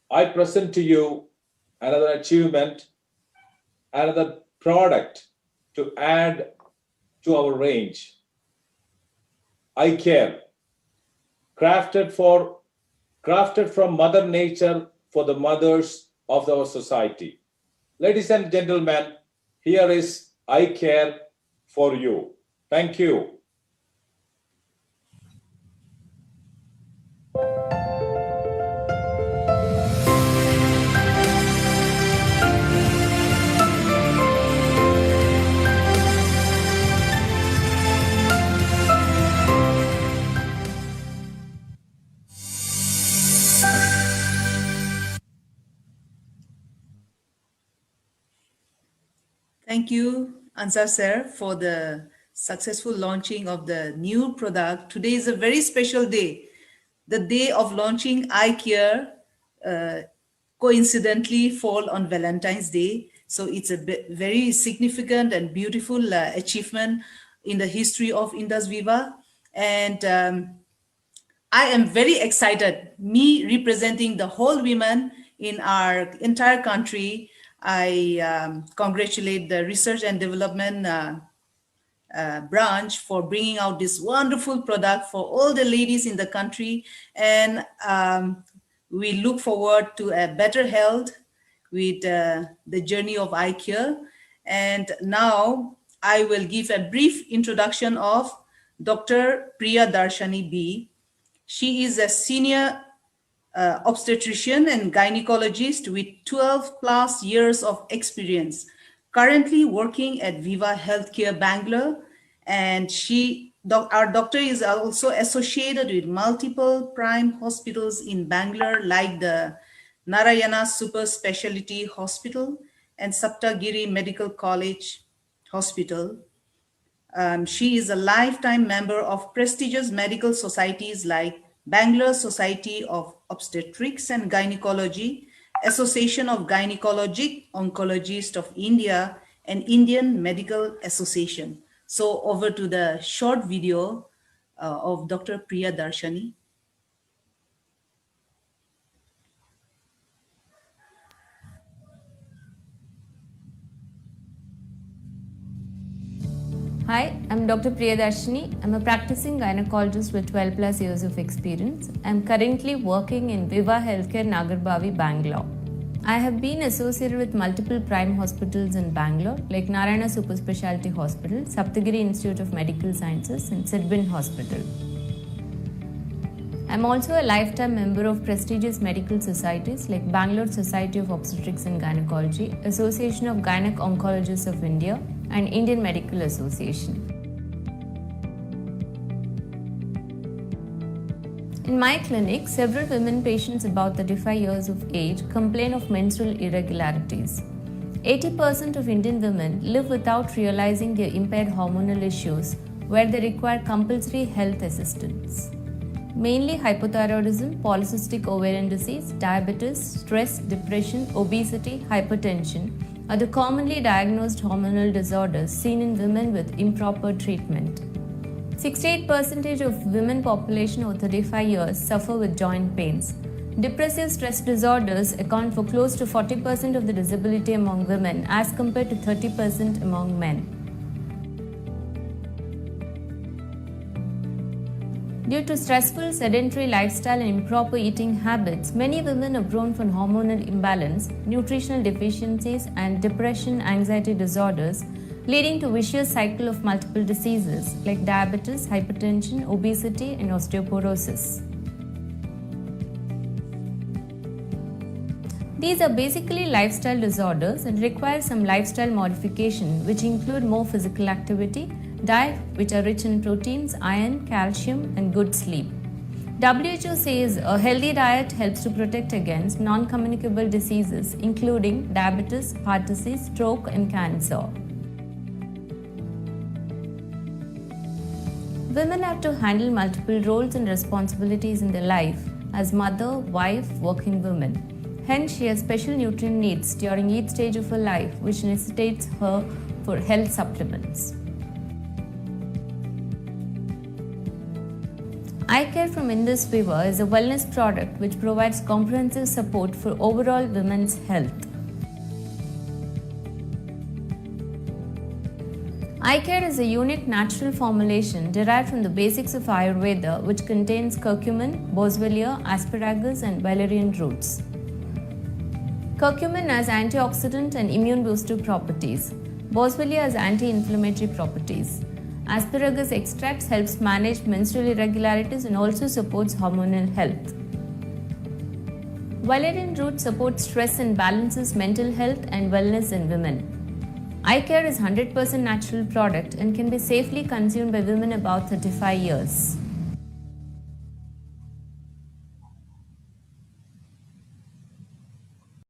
I present to you another achievement, another product to add to our range. Eye care, crafted from Mother Nature for the mothers of our society. Ladies and gentlemen, here is eye care for you. Thank you. Thank you, Ansar sir, for the successful launching of the new product. Today is a very special day, the day of launching iCare. Coincidentally fall on Valentine's Day. So it's a very significant and beautiful achievement in the history of Indus Viva. And I am very excited, me representing the whole women in our entire country. I congratulate the research and development branch for bringing out this wonderful product for all the ladies in the country. And we look forward to a better health with the journey of iCare. And now I will give a brief introduction of Dr. Priya Darshani B. She is a senior obstetrician and gynecologist with 12 plus years of experience, currently working at Viva Healthcare Bangalore. And our doctor is also associated with multiple prime hospitals in Bangalore, like the Narayana Super Specialty Hospital and Saptagiri Medical College Hospital. She is a lifetime member of prestigious medical societies like Bangalore Society of Obstetrics and Gynecology, Association of Gynecologic Oncologists of India, and Indian Medical Association. So over to the short video of Dr. Priya Darshani. Hi, I'm Dr. Priyadarshini. I'm a practicing gynecologist with 12 plus years of experience. I'm currently working in Viva Healthcare Nagarbavi, Bangalore. I have been associated with multiple prime hospitals in Bangalore like Narayana Super Specialty Hospital, Saptagiri Institute of Medical Sciences and Sidbin Hospital. I'm also a lifetime member of prestigious medical societies like Bangalore Society of Obstetrics and Gynecology, Association of Gynec Oncologists of India, and Indian Medical Association. In my clinic, several women patients about 35 years of age complain of menstrual irregularities. 80% of Indian women live without realizing their impaired hormonal issues, where they require compulsory health assistance. Mainly hypothyroidism, polycystic ovarian disease, diabetes, stress, depression, obesity, hypertension are the commonly diagnosed hormonal disorders seen in women with improper treatment. 68% of women population over 35 years suffer with joint pains. Depressive stress disorders account for close to 40% of the disability among women as compared to 30% among men. Due to stressful sedentary lifestyle and improper eating habits, many women are prone for hormonal imbalance, nutritional deficiencies, and depression, anxiety disorders, leading to a vicious cycle of multiple diseases like diabetes, hypertension, obesity, and osteoporosis. These are basically lifestyle disorders and require some lifestyle modification, which include more physical activity, diet which are rich in proteins, iron, calcium, and good sleep. WHO says a healthy diet helps to protect against non-communicable diseases including diabetes, heart disease, stroke, and cancer. Women have to handle multiple roles and responsibilities in their life as mother, wife, working woman. Hence, she has special nutrient needs during each stage of her life, which necessitates her for health supplements. Eye Care from Indus Viva is a wellness product which provides comprehensive support for overall women's health. Eye Care is a unique natural formulation derived from the basics of Ayurveda, which contains curcumin, boswellia, asparagus, and valerian roots. Curcumin has antioxidant and immune booster properties. Boswellia has anti-inflammatory properties. Asparagus extracts helps manage menstrual irregularities and also supports hormonal health. Valerian root supports stress and balances mental health and wellness in women. Eye Care is 100% natural product and can be safely consumed by women about 35 years.